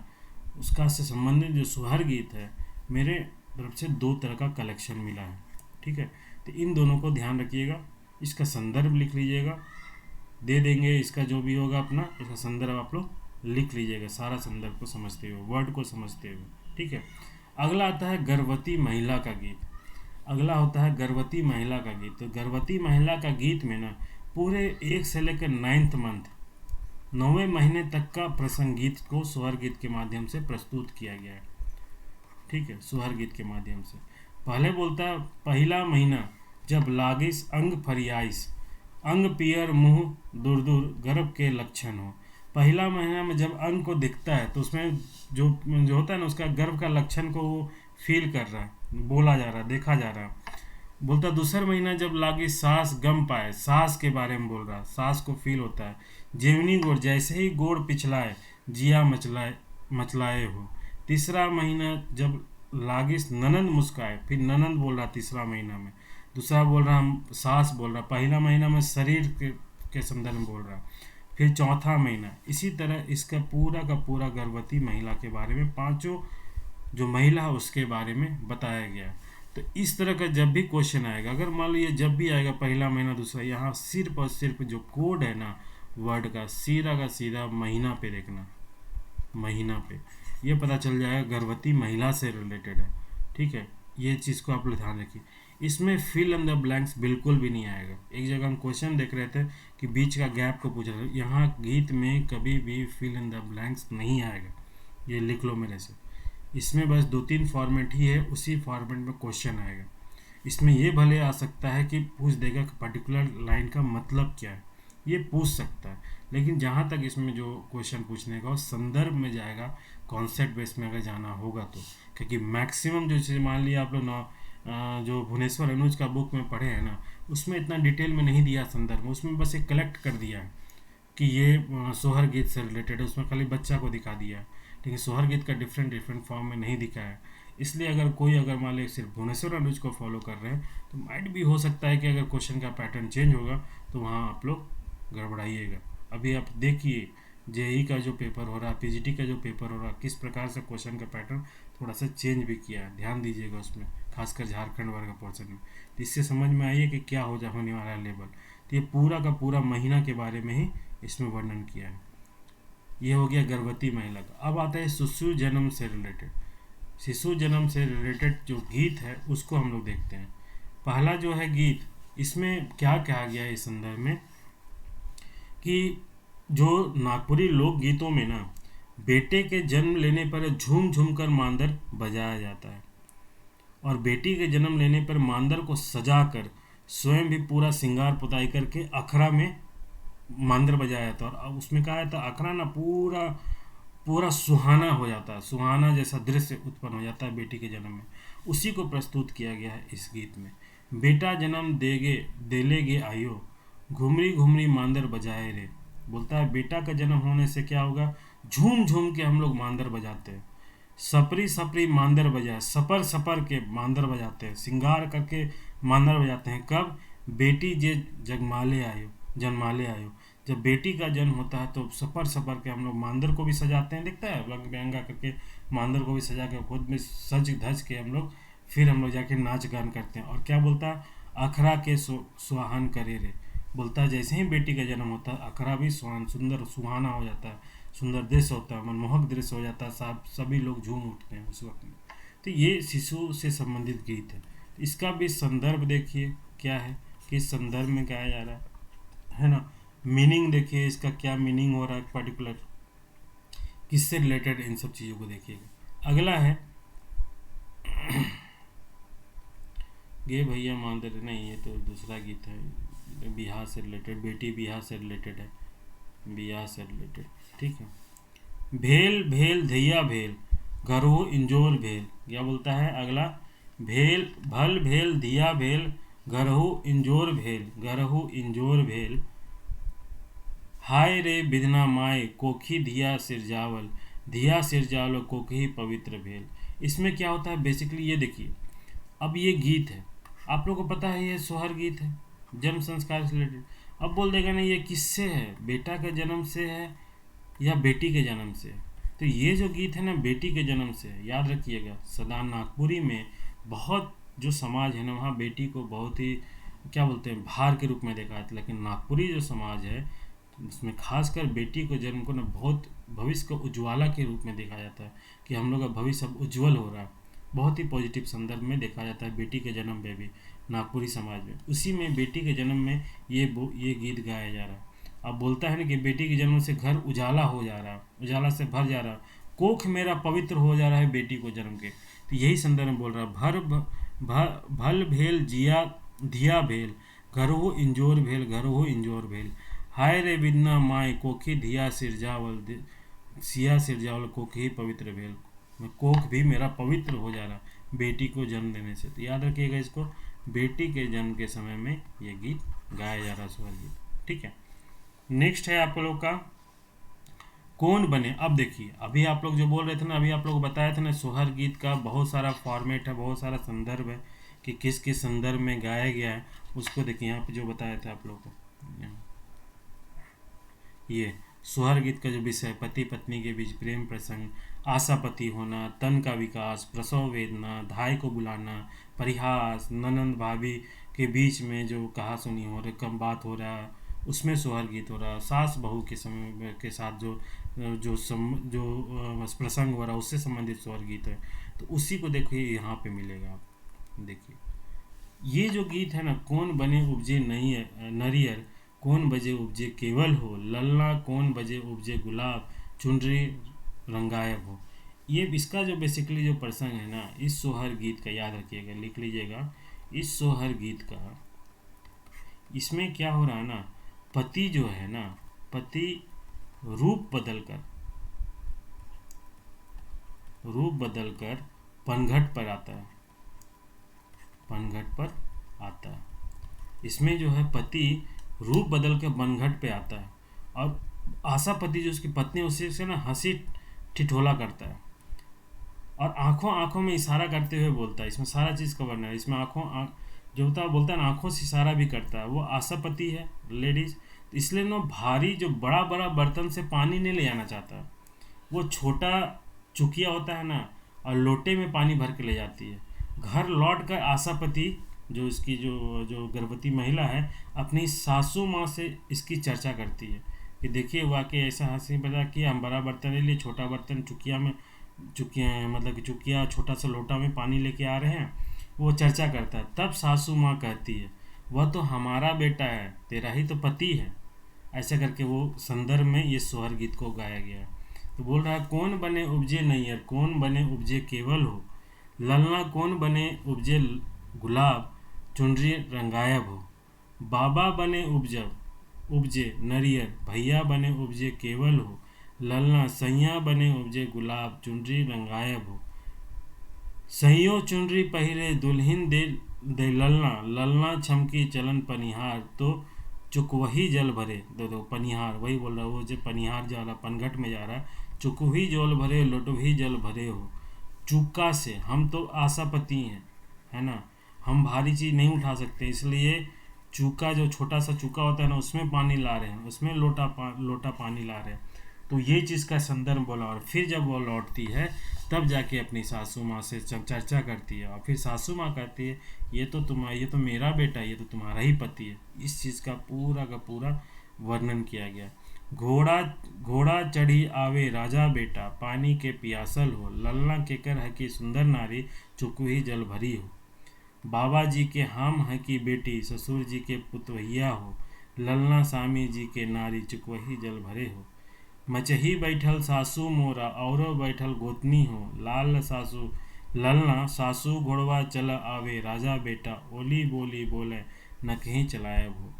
उसका से संबंधित जो सुहर गीत है, मेरे तरफ से 2 तरह का कलेक्शन मिला है, ठीक है। तो इन दोनों को ध्यान रखिएगा, इसका संदर्भ लिख लीजिएगा, दे देंगे इसका जो भी होगा अपना, इसका संदर्भ आप लोग लिख लीजिएगा, सारा संदर्भ को समझते हुए, वर्ड को समझते हुए, ठीक है। अगला आता है गर्भवती महिला का गीत। अगला होता है गर्भवती महिला का गीत। तो गर्भवती महिला का गीत में ना पूरे 1 से लेकर 9th मंथ 9वें महीने तक का प्रसंग गीत को सोहर गीत के माध्यम से प्रस्तुत किया गया है। ठीक है, सोहर गीत के माध्यम से पहले बोलता है, पहला महीना जब लागिस अंग फरियाइस, अंग पियर मुंह दूर दूर गर्भ के लक्षण हो। पहला महीना में जब अंग को दिखता है तो उसमें जो जो होता है ना, उसका गर्भ का लक्षण को वो फील कर रहा है, बोला जा रहा है, देखा जा रहा है। बोलता दूसरा महीना जब लागी सांस गम पाए, सांस के बारे में बोल रहा है, सांस को फील होता है। जीवनी गोड़ जैसे ही गोड़ पिछलाए, जिया मचलाए मचलाए हो। तीसरा महीना जब लागिस ननंद मुस्काए, फिर ननंद बोल रहा तीसरा महीना में। दूसरा बोल रहा सांस बोल रहा, पहला महीना में शरीर के संदर्भ में बोल रहा। फिर चौथा महीना इसी तरह इसका पूरा का पूरा गर्भवती महिला के बारे में, पांचों जो महिला है उसके बारे में बताया गया। तो इस तरह का जब भी क्वेश्चन आएगा, अगर मान लो ये जब भी आएगा पहला महीना दूसरा, यहाँ सिर्फ और सिर्फ जो कोड है ना वर्ड का सीधा महीना पे देखना, महीना पे ये पता चल जाएगा गर्भवती महिला से रिलेटेड है। ठीक है, ये चीज़ को आप लोग ध्यान रखिए। इसमें फिल इन द ब्लैंक्स बिल्कुल भी नहीं आएगा। एक जगह हम क्वेश्चन देख रहे थे कि बीच का गैप को पूछ रहे थे, यहाँ गीत में कभी भी फिल इन द ब्लैंक्स नहीं आएगा, ये लिख लो मेरे से। इसमें बस 2-3 फॉर्मेट ही है, उसी फॉर्मेट में क्वेश्चन आएगा। इसमें ये भले आ सकता है कि पूछ देगा कि पर्टिकुलर लाइन का मतलब क्या है, ये पूछ सकता है। लेकिन जहाँ तक इसमें जो क्वेश्चन पूछने का संदर्भ में जाएगा, कॉन्सेप्ट बेस में अगर जाना होगा तो, क्योंकि मैक्सिमम जो चीज़ मान लिया आप लोग जो भुवनेश्वर अनुज का बुक में पढ़े हैं ना, उसमें इतना डिटेल में नहीं दिया संदर्भ में, उसमें बस एक कलेक्ट कर दिया है कि ये सोहर गीत से रिलेटेड है, उसमें खाली बच्चा को दिखा दिया है। लेकिन सोहर गीत का डिफरेंट फॉर्म में नहीं दिखा है। इसलिए अगर मान ली सिर्फ भुवनेश्वर अनुज को फॉलो कर रहे हैं तो माइट भी हो सकता है कि अगर क्वेश्चन का पैटर्न चेंज होगा तो वहाँ आप लोग गड़बड़ाइएगा। अभी आप देखिए जेई का जो पेपर हो रहा है, पीजीटी का जो पेपर हो रहा है, किस प्रकार से क्वेश्चन का पैटर्न थोड़ा सा चेंज भी किया है, ध्यान दीजिएगा उसमें, खासकर झारखंड वर्ग का पोर्शन में। तो इससे समझ में आइए कि क्या होने वाला है लेवल। तो ये पूरा का पूरा महीना के बारे में ही इसमें वर्णन किया है। ये हो गया गर्भवती महिला का। अब आता है शिशु जन्म से रिलेटेड। शिशु जन्म से रिलेटेड जो गीत है उसको हम लोग देखते हैं। पहला जो है गीत, इसमें क्या कहा गया है इस संदर्भ में कि जो नागपुरी लोक गीतों में ना बेटे के जन्म लेने पर झूम झूम कर मांदर बजाया जाता है, और बेटी के जन्म लेने पर मांदर को सजा कर स्वयं भी पूरा श्रृंगार पुताई करके अखरा में मांदर बजाया जाता है। और उसमें कहा जाता है अखरा ना पूरा पूरा सुहाना हो जाता है, सुहाना जैसा दृश्य उत्पन्न हो जाता है बेटी के जन्म में। उसी को प्रस्तुत किया गया है इस गीत में। बेटा जन्म देलेगे आयो, घुमरी घुमरी मांदर बजाए रे। बोलता है बेटा का जन्म होने से क्या होगा, झूम झूम के हम लोग मांदर बजाते हैं, सपरी सपरी मांदर बजाए, सपर सपर के मांदर बजाते हैं, श्रृंगार करके मांदर बजाते हैं। कब, बेटी जे जन्माले आयो, जब बेटी का जन्म होता है तो सपर सपर के हम लोग मांदर को भी सजाते हैं, दिखता है रंग बिरंगा करके मांदर को भी सजा के खुद में सज धज के हम लोग जाके नाच गान करते हैं। और क्या बोलता है, अखरा के सुहान करे रे। बोलता है जैसे ही बेटी का जन्म होता है अखरा भी सुंदर सुहाना हो जाता है, सुंदर दृश्य होता है, मनमोहक दृश्य हो जाता है, सभी लोग झूम उठते हैं उस वक्त में। तो ये शिशु से संबंधित गीत है। इसका भी संदर्भ देखिए क्या है, किस संदर्भ में गाया जा रहा है ना। मीनिंग देखिए इसका क्या मीनिंग हो रहा है, पर्टिकुलर किससे रिलेटेड, इन सब चीज़ों को देखिएगा। अगला है गे भैया मांदर, नहीं ये तो दूसरा गीत है, बिहार से रिलेटेड, बेटी बिहार से रिलेटेड है, बिहार से रिलेटेड। ठीक है, भेल भेल धैया भेल, घरो इंजोर भेल। क्या बोलता है अगला, भेल भल भेल धिया भेल, घरहु इंजोर भेल, घरहु इंजोर भेल। हाय रे बिधना माए, कोखी धिया सिरजावल, धिया सिरजावल कोखी पवित्र भेल। इसमें क्या होता है बेसिकली, ये देखिए, अब ये गीत है, आप लोगों को पता है ये सोहर गीत है, जन्म संस्कार से रिलेटेड। अब बोल देगा ना ये किससे है, बेटा के जन्म से है या बेटी के जन्म से है। तो ये जो गीत है ना बेटी के जन्म से है। याद रखिएगा, सदा नागपुरी में बहुत जो समाज है ना, वहाँ बेटी को बहुत ही क्या बोलते हैं भार के रूप में देखा जाता है। लेकिन नागपुरी जो समाज है उसमें खासकर बेटी को जन्म को ना बहुत भविष्य को उज्ज्वला के रूप में देखा जाता है कि हम लोग का भविष्य अब उज्ज्वल हो रहा है। बहुत ही पॉजिटिव संदर्भ में देखा जाता है बेटी के जन्म में भी नागपुरी समाज में। उसी में बेटी के जन्म में ये गीत गाया जा रहा है। अब बोलता है ना कि बेटी के जन्म से घर उजाला हो जा रहा, उजाला से भर जा रहा, कोख मेरा पवित्र हो जा रहा है बेटी को जन्म के। तो यही संदर्भ में बोल रहा है, भल भेल जिया धिया भेल, घर हो इंजोर भेल, घर हो इंजोर भेल, हाय रे बिन्ना माय कोखी धिया सिरजावल, सिया सिरजावल कोखी पवित्र भेल, कोख भी मेरा पवित्र हो जा रहा बेटी को जन्म देने से। तो याद रखिएगा इसको, बेटी के जन्म के समय में ये गीत गाया जा रहा है, सोहर गीत। ठीक है, नेक्स्ट है आप लोग का कौन बने। अब देखिए, अभी आप लोग जो बोल रहे थे ना, अभी आप लोग बताए थे ना, सोहर गीत का बहुत सारा फॉर्मेट है, बहुत सारा संदर्भ है कि किस किस संदर्भ में गाया गया है। उसको देखिए यहाँ पे जो बताया था आप लोग को, ये सोहर गीत का जो विषय, पति पत्नी के बीच प्रेम प्रसंग, आशापति होना, तन का विकास, प्रसव वेदना, धाय को बुलाना, परिहास, ननंद भाभी के बीच में जो कहा सुनी हो रही, कम बात हो रहा है, उसमें सोहर गीत हो रहा, सास बहू के समय के साथ जो प्रसंग हो रहा उससे संबंधित सोहर गीत है। तो उसी को देखिए यहाँ पे मिलेगा। आप देखिए ये जो गीत है ना, कौन बने उपजे नरियर, कौन बजे उपजे केवल हो, ललना कौन बजे उपजे गुलाब, चुनरी रंगायब हो। ये इसका जो बेसिकली जो प्रसंग है ना, इस सोहर गीत का याद रखिएगा, लिख लीजिएगा, इस सोहर गीत का, इसमें क्या हो रहा है ना, पति जो है ना, पति रूप बदलकर पनघट पर आता है, पनघट पर आता है। इसमें जो है पति रूप बदल के बनघट पे आता है, और आशापति जो उसकी पत्नी उसी से ना हंसी ठिठोला करता है, और आंखों आंखों में इशारा करते हुए बोलता है। इसमें सारा चीज़ का वर्णन है। इसमें जो होता है बोलता है ना, आंखों से इशारा भी करता है। वो आशापति है लेडीज, तो इसलिए ना भारी जो बड़ा बड़ा बर्तन से पानी नहीं ले जाना चाहता, वो छोटा चुकिया होता है ना, और लोटे में पानी भर के ले जाती है। घर लौट कर आशापति जो इसकी जो जो गर्भवती महिला है, अपनी सासू माँ से इसकी चर्चा करती है कि देखिए वाकई ऐसा हंसी मजाक किया, हम बड़ा बर्तन ले लिए, छोटा बर्तन चुकिया मतलब कि चुकिया छोटा सा लोटा में पानी लेके आ रहे हैं। वो चर्चा करता है। तब सासू माँ कहती है, वह तो हमारा बेटा है, तेरा ही तो पति है। ऐसा करके वो संदर्भ में ये सोहर गीत को गाया गया है। तो बोल रहा है, कौन बने उपजे नैयर, कौन बने उपजे केवल हो, ललना कौन बने उपजे गुलाब, चुनरी रंगायब हो, बाबा बने उपजे नरियर, भैया बने उपजे केवल हो, ललना सैया बने उपजे गुलाब, चुनरी रंगायब हो, सैयो चुनरी पहिरे दुल्हन दे ललना, ललना छमकी चलन पनिहार, तो चुकवही जल भरे। दो पनिहार, वही बोल रहा है, वो जो पनिहार जा रहा पनघट में जा रहा है, चुकवी जल भरे लुटवी जल भरे हो। चूका से, हम तो आशापति हैं, है ना, हम भारी चीज़ नहीं उठा सकते, इसलिए चूका जो छोटा सा चूका होता है ना, उसमें पानी ला रहे हैं, उसमें लोटा पानी ला रहे हैं। तो ये चीज़ का संदर्भ बोला। और फिर जब वो लौटती है तब जाके अपनी सासू माँ से चर्चा करती है, और फिर सासू माँ कहती है, ये तो मेरा बेटा, ये तो तुम्हारा ही पति है। इस चीज़ का पूरा वर्णन किया गया। घोड़ा चढ़ी आवे राजा बेटा, पानी के पियासल हो, ललना केकर है कि सुंदर नारी, चुकवी जल भरी हो। बाबा जी के हम है की बेटी, ससुर जी के पुतवहिया हो, ललना स्वामी जी के नारी, चुकवही जल भरे हो। मचही बैठल सासू मोरा, औरो बैठल गोतनी हो, ललना सासू घोड़वा चल आवे, राजा बेटा ओली बोली बोले, न कहीं चलाया हो।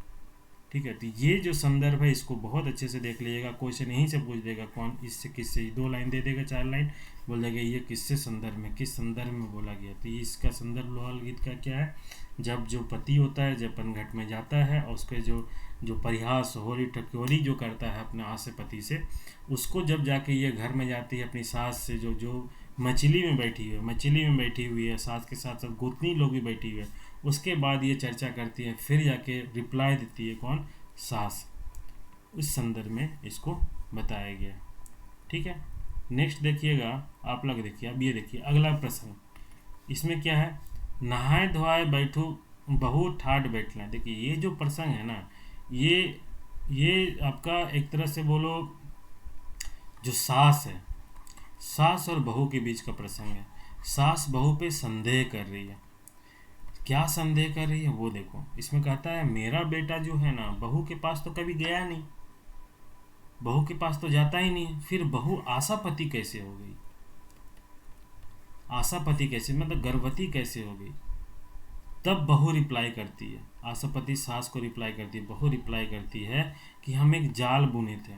ठीक है, तो ये जो संदर्भ है इसको बहुत अच्छे से देख लीजिएगा। क्वेश्चन यहीं से पूछ देगा, कौन इससे किससे, 2 लाइन दे देगा, 4 लाइन बोल देगा, ये किससे संदर्भ में, किस संदर्भ में बोला गया। तो इसका संदर्भ लोहल गीत का क्या है, जब जो पति होता है जब पनघट में जाता है, और उसके जो परिहास होरी टकोरी जो करता है अपने आशापति से, उसको जब जाके ये घर में जाती है अपनी सास से, जो मछली में बैठी हुई है, सास के साथ साथ गोतनी लोग भी बैठी हुई है, उसके बाद ये चर्चा करती है, फिर जाके रिप्लाई देती है कौन, सास। उस संदर्भ में इसको बताया गया। ठीक है, नेक्स्ट देखिएगा आप लोग, देखिए अब ये देखिए अगला प्रसंग, इसमें क्या है, नहाए धोआए बैठू बहू ठाट बैठना। देखिए ये जो प्रसंग है ना, ये आपका एक तरह से बोलो जो सास है, सास और बहू के बीच का प्रसंग है। सास बहू पे संदेह कर रही है। क्या संदेह कर रही है वो देखो। इसमें कहता है मेरा बेटा जो है ना बहू के पास तो कभी गया नहीं, बहू के पास तो जाता ही नहीं, फिर बहू आशापति कैसे हो गई, आशापति कैसे मतलब गर्भवती कैसे हो गई। तब बहू रिप्लाई करती है, आशापति सास को रिप्लाई करती है, बहू रिप्लाई करती है कि हम एक जाल बुने थे,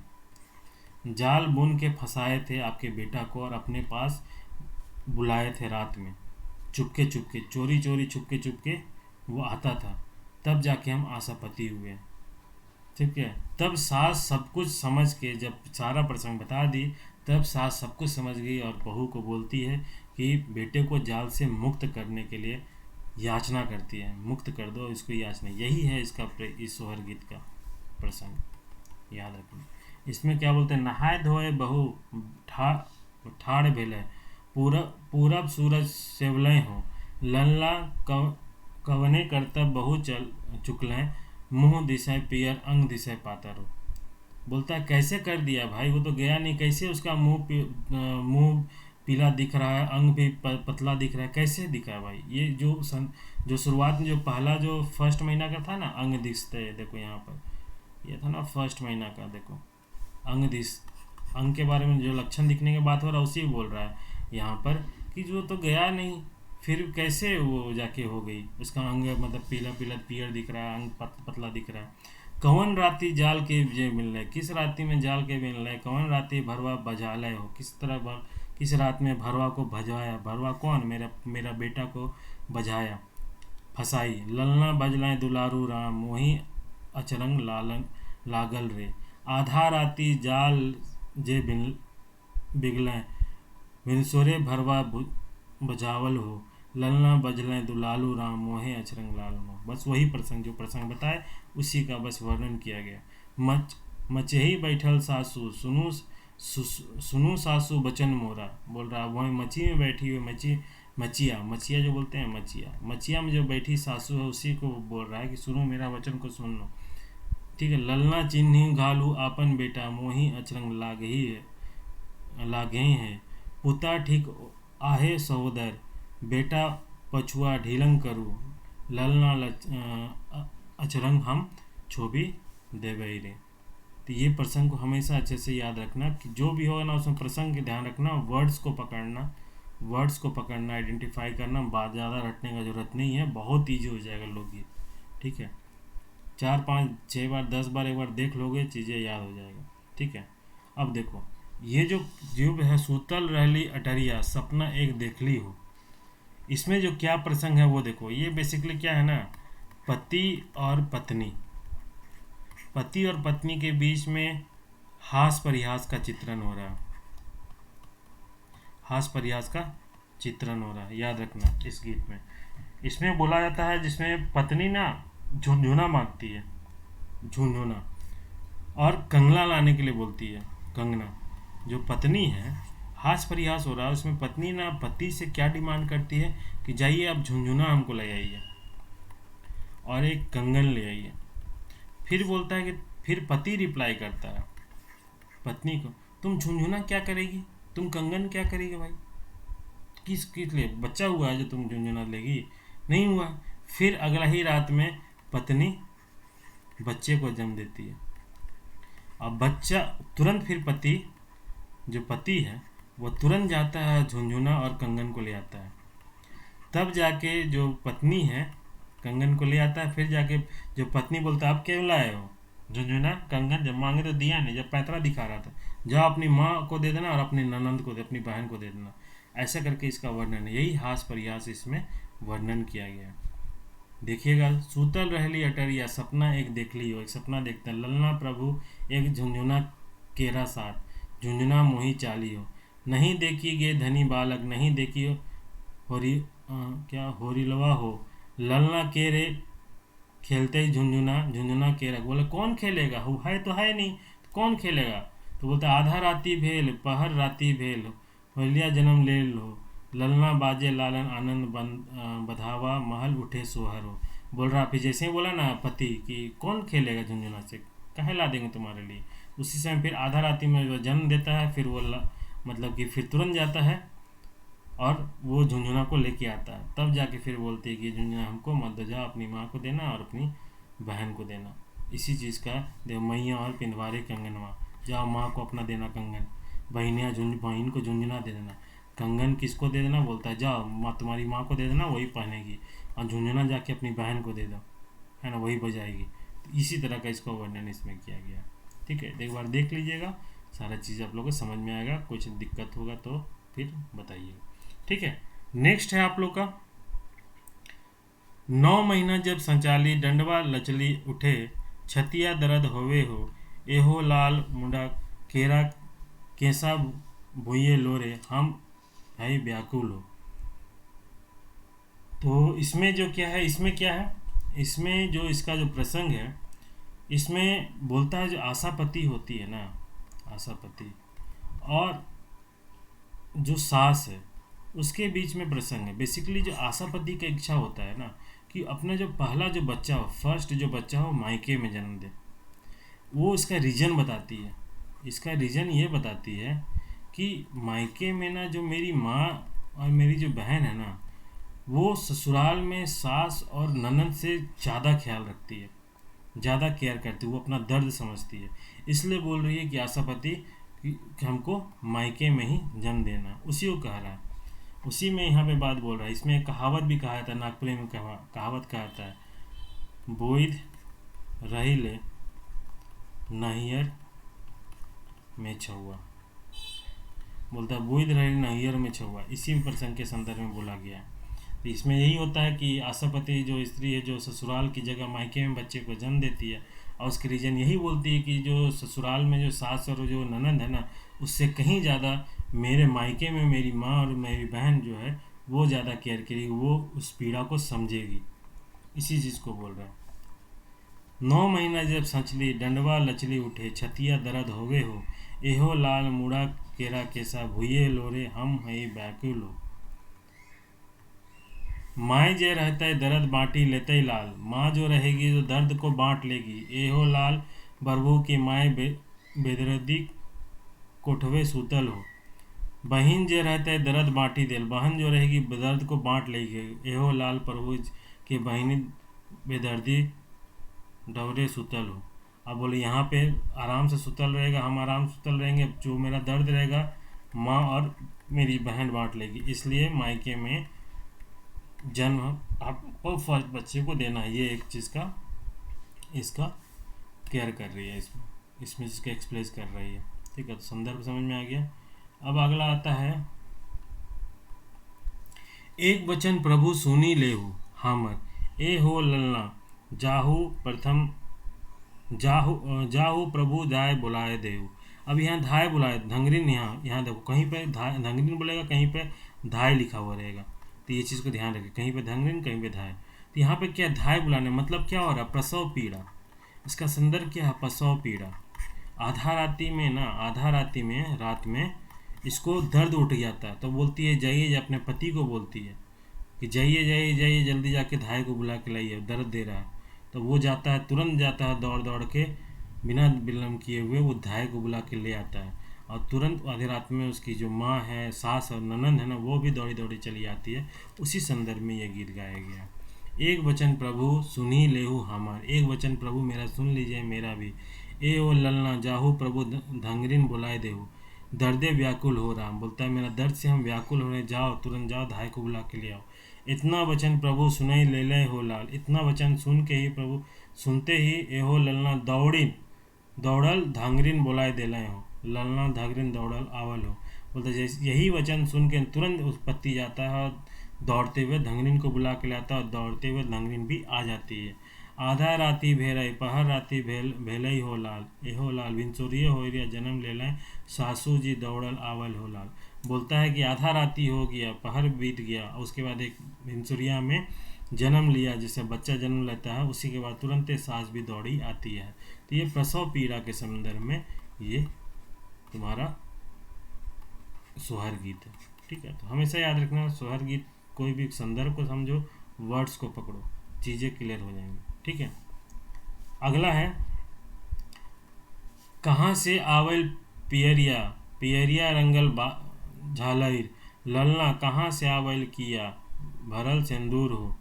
जाल बुन के फंसाए थे आपके बेटा को और अपने पास बुलाए थे रात में, चुपके चुपके, चोरी चोरी, चुपके चुपके वो आता था, तब जाके हम आशापति हुए। ठीक है। तब सास सब कुछ समझ के जब सारा प्रसंग बता दी, तब सास सब कुछ समझ गई और बहू को बोलती है कि बेटे को जाल से मुक्त करने के लिए याचना करती है, मुक्त कर दो इसको, याचना। यही है इसका इस सोहर गीत का प्रसंग, याद रखना। इसमें क्या बोलते हैं, नहाय धोए बहू ठाड़ भेले, पूरब सूरज सेवलय हो, लल्ला कवने करतब बहु चल चुकलें, मुंह दिशा पियर अंग दिशा पातर हो। बोलता है कैसे कर दिया भाई, वो तो गया नहीं, कैसे उसका मुंह पीला दिख रहा है, अंग भी पतला दिख रहा है, कैसे दिखा है भाई। ये जो शुरुआत में जो पहला जो फर्स्ट महीना का था ना, अंग दिखते है, देखो यहाँ पर ये था ना फर्स्ट महीना का, देखो अंग के बारे में जो लक्षण दिखने के बात हो रहा है उसी बोल रहा है यहाँ पर, कि जो तो गया नहीं फिर कैसे वो जाके हो गई, उसका अंग मतलब पीला पीला पियर दिख रहा है, अंग पतला दिख रहा है। कौन राती जाल के जे मिल रहे, किस राती में जाल के मिल रहे, कौन राती भरवा बजालय हो, किस रात में भरवा को भजवाया, भरवा कौन, मेरा बेटा को बजाया, फसाई, ललना बजलाए दुलारू राम, वही अचरंग लागल रे, आधा राती जाल जे बिगलें, विनसोरे भरवा बजावल हो, ललना बजलें दुलालू राम, मोहे अचरंग लाल हो। बस वही प्रसंग जो प्रसंग बताए उसी का बस वर्णन किया गया। मचही बैठल सासू सुनू सासू बचन मोरा, बोल रहा वही मची में बैठी हुई मचिया जो बोलते हैं मचिया में जो बैठी सासू है उसी को बोल रहा है कि सुनो मेरा वचन को सुन लो। ठीक है। ललना चिन्ही घालू आपन बेटा, मोही अचरंग लागे हैं, पुता ठीक आहे सहोदर, बेटा पछुआ ढीलंग करू, ललना अचरंग हम छोबी देवई रे। तो ये प्रसंग को हमेशा अच्छे से याद रखना कि जो भी होगा ना उसमें प्रसंग के ध्यान रखना, वर्ड्स को पकड़ना, आइडेंटिफाई करना, बात ज़्यादा रटने का जरूरत नहीं है, बहुत ईजी हो जाएगा लोकगीत। ठीक है। 4 5 6 बार 10 बार एक बार देख लोगे चीज़ें याद हो जाएगा। ठीक है। अब देखो ये जो है, सूतल रहली अटरिया सपना एक देखली हो, इसमें जो क्या प्रसंग है वो देखो। ये बेसिकली क्या है ना, पति और पत्नी के बीच में हास परिहास का चित्रण हो रहा है, याद रखना इस गीत में। इसमें बोला जाता है जिसमें पत्नी ना झुंझुना मांगती है, झुंझुना, और कंगना लाने के लिए बोलती है, कंगना। जो पत्नी है, हास परिहास हो रहा है उसमें, पत्नी ना पति से क्या डिमांड करती है कि जाइए आप झुंझुना हमको ले आइए और एक कंगन ले आइए। फिर बोलता है कि फिर पति रिप्लाई करता है पत्नी को, तुम झुंझुना क्या करेगी, तुम कंगन क्या करेगी भाई, किस लिए, बच्चा हुआ है जो तुम झुंझुना लेगी, नहीं हुआ। फिर अगला ही रात में पत्नी बच्चे को जन्म देती है। अब बच्चा तुरंत, फिर जो पति है वो तुरंत जाता है झुंझुना और कंगन को ले आता है। तब जाके जो पत्नी है कंगन को ले आता है। फिर जाके जो पत्नी बोलता है आप क्यों लाए हो झुंझुना कंगन, जब मांगे तो दिया नहीं, जब पैतरा दिखा रहा था, जाओ अपनी माँ को दे देना और अपनी ननंद को अपनी बहन को दे देना। ऐसा करके इसका वर्णन है, यही हास परिहास इसमें वर्णन किया गया। देखिएगा, सूतल रहली अटरिया सपना एक देख ली हो, एक सपना देखते हैं, ललना प्रभु एक झुंझुना केरा साथ, झुंझुना मोही चाली हो, नहीं देखी गे धनी बालक, नहीं देखी होरिलवा हो, ललना के रे खेलते ही झुंझुना के रख। बोले कौन खेलेगा, हु है तो है नहीं, तो कौन खेलेगा। तो बोलते आधा राती भेल पहर राती भेल, होलिया जन्म ले लो, ललना बाजे लालन आनंद बधावा, महल उठे सोहर हो। बोल रहा फिर जैसे ही बोला ना पति कि कौन खेलेगा झुंझुना से, कहे ला देंगे तुम्हारे लिए। उसी समय फिर आधा राती में वो जन्म देता है। फिर वो मतलब कि फिर तुरंत जाता है और वो झुंझुना को लेके आता है, तब जाके फिर बोलती है कि झुंझुना हमको मत दो, जाओ अपनी माँ को देना और अपनी बहन को देना। इसी चीज़ का देव मैया और पिंडवारे कंगनवा, जाओ माँ को अपना देना कंगन, बहनिया बहन को झुंझुना दे देना। कंगन किसको दे देना, बोलता है जाओ माँ तुम्हारी माँ को दे देना, वही पहनेगी, और झुंझुना जाके अपनी बहन को दे दो, है ना, वही बजाएगी। तो इसी तरह का इसका वर्णन इसमें किया गया। ठीक है, एक बार देख लीजिएगा, सारा चीज़ आप लोग को समझ में आएगा। कुछ दिक्कत होगा तो फिर बताइएगा। ठीक है, नेक्स्ट है आप लोग का 9 महीना जब संचाली, डंडवा लचली उठे, छतिया दर्द होवे हो, एहो लाल मुंडा केरा कैसा भूये लोरे, हम है व्याकुल हो। तो इसमें जो क्या है, इसमें क्या है, इसमें जो इसका जो प्रसंग है, इसमें बोलता है जो आशापति होती है ना, आशापति और जो सास है, उसके बीच में प्रसंग है। बेसिकली जो आशापति का इच्छा होता है ना कि अपना जो पहला जो बच्चा हो, फर्स्ट जो बच्चा हो मायके में जन्म दे। वो इसका रीज़न बताती है, इसका रीज़न ये बताती है कि मायके में ना जो मेरी माँ और मेरी जो बहन है ना, वो ससुराल में सास और ननद से ज़्यादा ख्याल रखती है, ज़्यादा केयर करती है, वो अपना दर्द समझती है। इसलिए बोल रही है कि आशापति कि हमको मायके में ही जन्म देना है, उसी को कह रहा है। उसी में यहाँ पे बात बोल रहा है। इसमें एक कहावत भी कहा था, नागपुरी में कहावत कहता है, बोइद रही ले नहियर में छुआ, बोलता है बोइद रही नहियर में छुआ। इसी प्रसंग के संदर्भ में बोला गया है। तो इसमें यही होता है कि आशापति जो स्त्री है, जो ससुराल की जगह मायके में बच्चे को जन्म देती है, और उसकी रीज़न यही बोलती है कि जो ससुराल में जो सास और जो ननद है ना, उससे कहीं ज़्यादा मेरे मायके में मेरी माँ और मेरी बहन जो है वो ज़्यादा केयर करेगी, वो उस पीड़ा को समझेगी। इसी चीज़ को बोल रहा है। 9 महीना जब सचली, डंडवा लचली उठे, छतिया दर्द होवे हो, एहो लाल मुड़ा केरा कैसा भूये लोरे, हम है व्याकुल हो। माँ जे रहता है दर्द बांटी लेते ही लाल, माँ जो रहेगी जो दर्द को बांट लेगी। एहो लाल बरबू की माए बेदर्दी कोठवे सूतल हो। बहन जे रहता है दर्द बांटी देल, बहन जो रहेगी दर्द को बांट लेगी। एहो लाल प्रभु के बहनी बेदर्दी डवरे सुतल हो। अब बोले यहाँ पे आराम से सुतल रहेगा, हम आराम से सुतल रहेंगे, जो मेरा दर्द रहेगा माँ और मेरी बहन बांट लेगी। इसलिए मायके में जन्म आपको फर्स्ट बच्चे को देना है। ये एक चीज़ का इसका केयर कर रही है, इसमें इसका एक्सप्लेस कर रही है। ठीक है, तो संदर्भ समझ में आ गया। अब अगला आता है, एक वचन प्रभु सुनी लेहु हमर, ए हो ललना जाहू प्रथम जाहू प्रभु धाय बुलाए देहु। अब यहाँ धाय बुलाए, धंगरीन, यहाँ देखो कहीं पे धंगरीन बोलेगा, कहीं पे धाय लिखा हुआ रहेगा। तो ये चीज़ को ध्यान रखें, कहीं पे धंगरीन कहीं पे धाय। तो यहाँ पे क्या धाय बुलाने मतलब क्या हो रहा है, प्रसव पीड़ा। इसका संदर्भ क्या है, प्रसव पीड़ा। आधा राती में ना, आधा राती में रात में इसको दर्द उठ जाता है, तो बोलती है जाइए, अपने पति को बोलती है कि जाइए जाइए जाइए जल्दी जाके धाय को बुला के लाइए, दर्द दे रहा है। तो वो जाता है, तुरंत जाता है, दौड़ दौड़ के बिना विलम्ब किए हुए वो धाय को बुला के ले आता है। और तुरंत आधी रात में उसकी जो माँ है, सास और ननंद है ना, वो भी दौड़ी दौड़ी चली आती है। उसी संदर्भ में ये गीत गाया गया। एक वचन प्रभु सुनी लेहु हमार, एक वचन प्रभु मेरा सुन लीजिए, मेरा भी। ए ओ ललना जाहू प्रभु धंगरीन बुलाए देहु, दर्दे व्याकुल हो राम। बोलता है मेरा दर्द से हम व्याकुल हो रहे, जाओ तुरंत जाओ, धाय को बुला के ले आओ। इतना वचन प्रभु सुनई ले ले हो लाल, इतना वचन सुन के ही प्रभु सुनते ही एहो ललना दौड़ीन दौड़ल धांगरीन बुलाए देले हो, ललना धांगरीन दौड़ल आवल हो। बोलते जैसे यही वचन सुन के तुरंत उस पत्ती जाता है और दौड़ते हुए धंगरीन को बुला के लाता है, और दौड़ते हुए धंगरीन भी आ जाती है। आधा राती भेरई पहर राती भेलई हो लाल, एहो लाल विंचोरिये हो रिया जन्म ले लें, सासू जी दौड़ल आवल हो लाल। बोलता है कि आधा राती हो गया, पहर बीत गया, उसके बाद एक भिनसुरिया में जन्म लिया, जिससे बच्चा जन्म लेता है, उसी के बाद तुरंत सास भी दौड़ी आती है। तो ये प्रसव पीड़ा के संदर्भ में ये तुम्हारा सोहर गीत है। ठीक है, तो हमेशा याद रखना, सोहर गीत कोई भी संदर्भ को समझो, वर्ड्स को पकड़ो, चीज़ें क्लियर हो जाएंगी। ठीक है, अगला है, कहाँ से आवल पियरिया, पियरिया रंगल झालर, ललना कहाँ से आवल किया, भरल सिंदूर हो,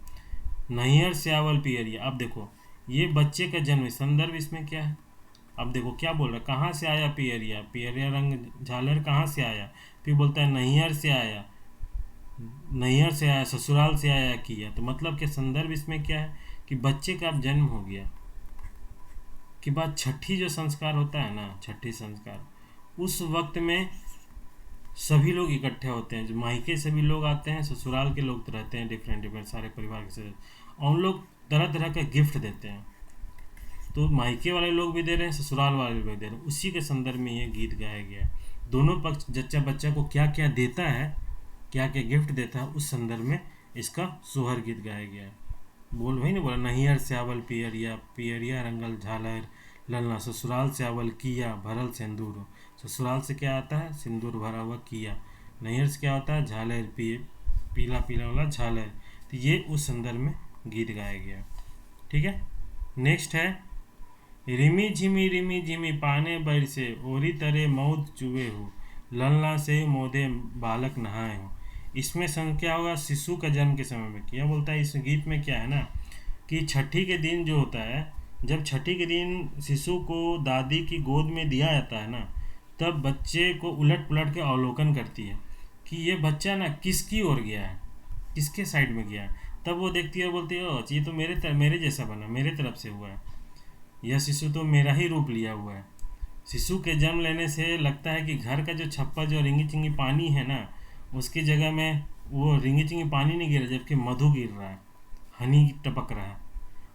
नैहर से आवल पियरिया। अब देखो ये बच्चे का जन्म, संदर्भ इसमें क्या है। अब देखो क्या बोल रहा है, कहाँ से आया पियरिया, पियरिया रंग झालर कहाँ से आया, फिर बोलता है नैहर से आया, नैहर से आया, ससुराल से आया किया। तो मतलब कि संदर्भ इसमें क्या है कि बच्चे का अब जन्म हो गया के बाद छठी जो संस्कार होता है ना, छठी संस्कार उस वक्त में सभी लोग इकट्ठे होते हैं, जो मायके से भी लोग आते हैं, ससुराल के लोग तो रहते हैं डिफरेंट डिफरेंट सारे परिवार के सदस्य, और उन लोग तरह तरह का गिफ्ट देते हैं। तो मायके वाले लोग भी दे रहे हैं, ससुराल वाले लोग दे रहे हैं, उसी के संदर्भ में ये गीत गाया गया है। दोनों पक्ष जच्चा बच्चा को क्या क्या देता है, क्या क्या गिफ्ट देता है, उस संदर्भ में इसका सोहर गीत गाया गया है। बोल वही नहीं बोला, नैहर से आवल पियरिया, पियरिया रंगल झालर, ललना ससुराल से आवल किया, भरल सिंदूर। ससुराल से क्या आता है, सिंदूर भरा हुआ किया। नैहर से क्या होता है, झालर, पीला पीला वाला झालर। तो ये उस संदर्भ में गीत गाया गया। ठीक है, नेक्स्ट है, रिमी झिमी पाने बर से, ओरी तरे मौत चुए हो, ललना से मोदे बालक नहाए हो। इसमें क्या होगा, शिशु का जन्म के समय में क्या बोलता है। इस गीत में क्या है ना कि छठी के दिन जो होता है, जब छठी के दिन शिशु को दादी की गोद में दिया जाता है ना, तब बच्चे को उलट पुलट के अवलोकन करती है कि ये बच्चा ना किसकी ओर गया है, किसके साइड में गया है। तब वो देखती है और बोलती है, ये तो मेरे जैसा बना, मेरे तरफ से हुआ है, यह शिशु तो मेरा ही रूप लिया हुआ है। शिशु के जन्म लेने से लगता है कि घर का जो छप्पा जो रिंगी चिंगी पानी है ना, उसकी जगह में वो रिंगी चिंगी पानी नहीं गिर रहा, जबकि मधु गिर रहा है, हनी टपक रहा है,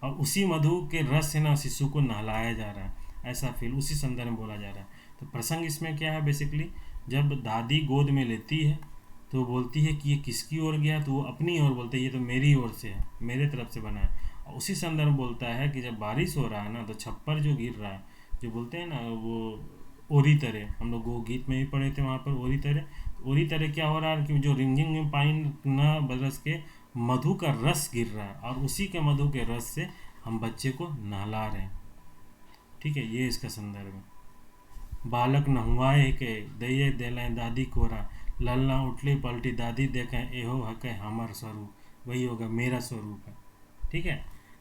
और उसी मधु के रस से ना शिशु को नहलाया जा रहा है। ऐसा फील उसी संदर्भ में बोला जा रहा है। तो प्रसंग इसमें क्या है, बेसिकली जब दादी गोद में लेती है तो बोलती है कि ये किसकी ओर गया, तो वो अपनी ओर बोलते है, ये तो मेरी ओर से है, मेरे तरफ से बना है। और उसी संदर्भ में बोलता है कि जब बारिश हो रहा है ना, तो छप्पर जो गिर रहा है, जो बोलते हैं ना वो ओरी तरह, हम लोग वो गीत में भी पढ़े थे वहाँ पर, ओरी तरह। ओरी तरह क्या हो रहा है कि जो रिंगजिंग में पानी न बरस के मधु का रस गिर रहा है, और उसी के मधु के रस से हम बच्चे को नहला रहे हैं। ठीक है, ये इसका संदर्भ है। बालक नहुआए के दइए देलें दादी कोरा, ललना उठली पलटी दादी देखें एहो हके हमार स्वरूप, वही होगा मेरा स्वरूप है। ठीक है,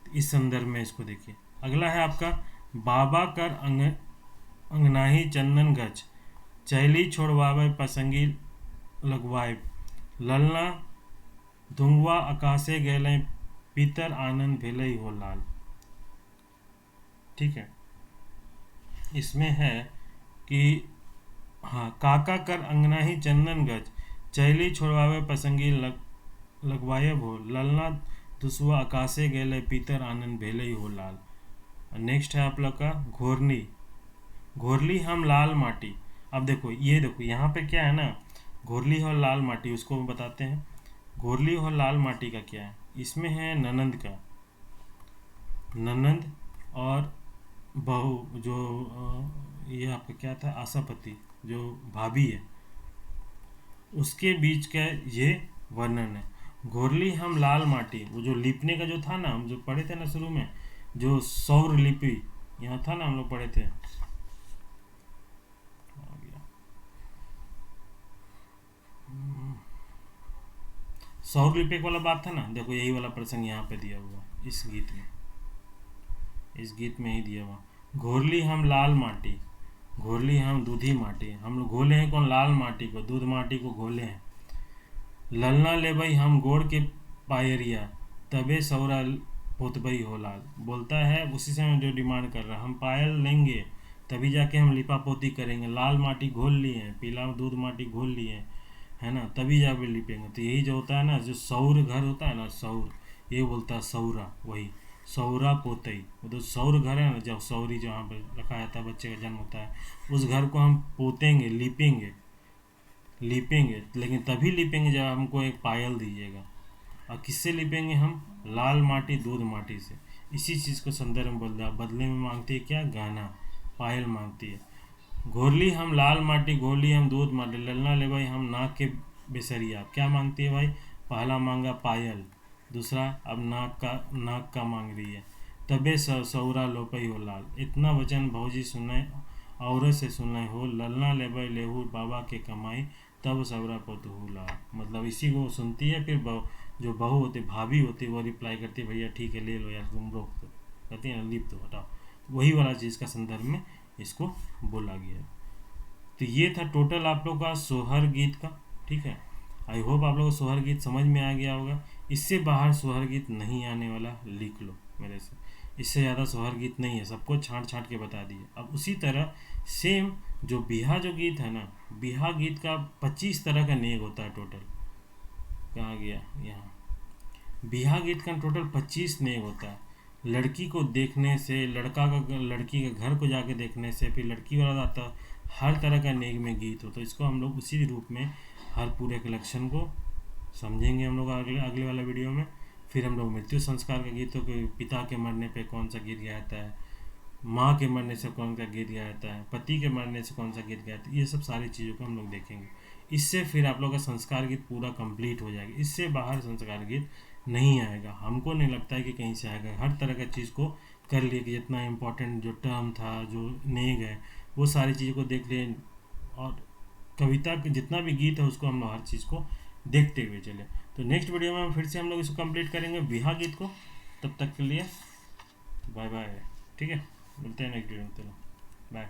तो इस संदर्भ में इसको देखिए। अगला है आपका, बाबा कर अंगनाही चंदन गज, चैली छोड़वावे पसंगी लगवाए, ललना धुंगवा आकाशे गेलें पीतर आनंद भेलई हो लाल। ठीक है, इसमें है कि हाँ, काका कर अंगना ही चंदन गज, चैली छोड़वावे पसंगी लगवाए हो, ललना दुसवा आकाशे गेले पीतर आनंद भेले हो लाल। नेक्स्ट है आप लोग का घोरनी, घोरली हम लाल माटी। अब देखो ये देखो यहाँ पे क्या है ना, घोरली और लाल माटी, उसको हम बताते हैं। घोरली और लाल माटी का क्या है, इसमें है ननंद का, ननंद और बहू जो ये आपका क्या था, आशापति जो भाभी है, उसके बीच का ये वर्णन है। घोरली हम लाल माटी, वो जो लिपने का जो था ना, हम जो पढ़े थे ना शुरू में, जो सौर लिपि यहाँ था ना, हम लोग पढ़े थे, सौर लिपि वाला बात था ना, देखो यही वाला प्रसंग यहाँ पे दिया हुआ इस गीत में, इस गीत में ही दिया हुआ। घोरली हम लाल माटी, घोरली हम दूधी माटी, हम लोग घोले हैं कौन, लाल माटी को, दूध माटी को घोले हैं। ललना ले भाई हम गोड़ के पायरिया, तबे सौरा पोतबई हो लाल। बोलता है उसी से जो डिमांड कर रहा है, हम पायल लेंगे तभी जाके हम लिपा पोती करेंगे, लाल माटी घोल लिए हैं, पीला दूध माटी घोल लिए हैं, है ना, तभी जाके लिपेंगे। तो यही जो होता है ना, जो सौर घर होता है ना, सौर, ये बोलता है सौरा, वही सौरा पोतई, वो तो सौर घर है ना, जब सौरी जहाँ पर रखा जाता है, बच्चे का जन्म होता है, उस घर को हम पोतेंगे, लिपेंगे, लिपेंगे, लेकिन तभी लिपेंगे जब हमको एक पायल दीजिएगा। और किससे लिपेंगे हम, लाल माटी दूध माटी से। इसी चीज़ को संदर्भ में बोल रहा, बदले में मांगती है क्या, गाना, पायल मांगती है। घोरली हम लाल माटी, घोरली हम दूध माटी, ललना ले भाई हम नाक के बेसरिया। क्या मांगती है भाई, पहला मांगा पायल, दूसरा अब नाक का मांग रही है। तबे सौरा लोपई हो लाल, इतना वचन भौजी सुने और से सुने हो, ललना ले भाई लेहू बाबा के कमाई, तब सबरा पतुहूला, मतलब इसी को सुनती है, फिर जो बहू होती भाभी होती है वो रिप्लाई करती है भैया ठीक है ले लो यार, तुम रोक दो, कहती है लिप दो हटाओ। वही वाला चीज़ का संदर्भ में इसको बोला गया है। तो ये था टोटल आप लोग का सोहर गीत का। ठीक है, आई होप आप लोग को सोहर गीत समझ में आ गया होगा। इससे बाहर सोहर गीत नहीं आने वाला, लिख लो मेरे से। इससे ज़्यादा सोहर गीत नहीं है, सबको छांट छांट के बता दिए। अब उसी तरह सेम जो बिहा जो गीत है ना, बिहा गीत का 25 तरह का नेग होता है टोटल। कहाँ गया यहाँ, बिहा गीत का टोटल 25 नेग होता है। लड़की को देखने से, लड़की के घर को जाके देखने से, फिर लड़की वाला आता है, हर तरह का नेग में गीत हो। तो इसको हम लोग उसी रूप में हर पूरे कलेक्शन को समझेंगे हम लोग अगले अगले वाला वीडियो में। फिर हम लोग मृत्यु संस्कार के गीतों के, पिता के मरने पे कौन सा गीत गाया जाता है, माँ के मरने से कौन सा गीत गाया जाता है, पति के मरने से कौन सा गीत गाया जाता है, ये सब सारी चीज़ों को हम लोग देखेंगे। इससे फिर आप लोग का संस्कार गीत पूरा कंप्लीट हो जाएगा। इससे बाहर संस्कार गीत नहीं आएगा, हमको नहीं लगता है कि कहीं से आएगा। हर तरह का चीज़ को कर लिए कि जितना इम्पोर्टेंट जो टर्म था, जो नेग है, वो सारी चीज़ों को देख लिए। और कविता के जितना भी गीत है उसको हम लोग हर चीज़ को देखते हुए चले। तो नेक्स्ट वीडियो में फिर से हम लोग इसको कंप्लीट करेंगे बिहा गीत को। तब तक के लिए बाय बाय। ठीक है, मिलते हैं नेक्स्ट वीडियो में। चलो बाय।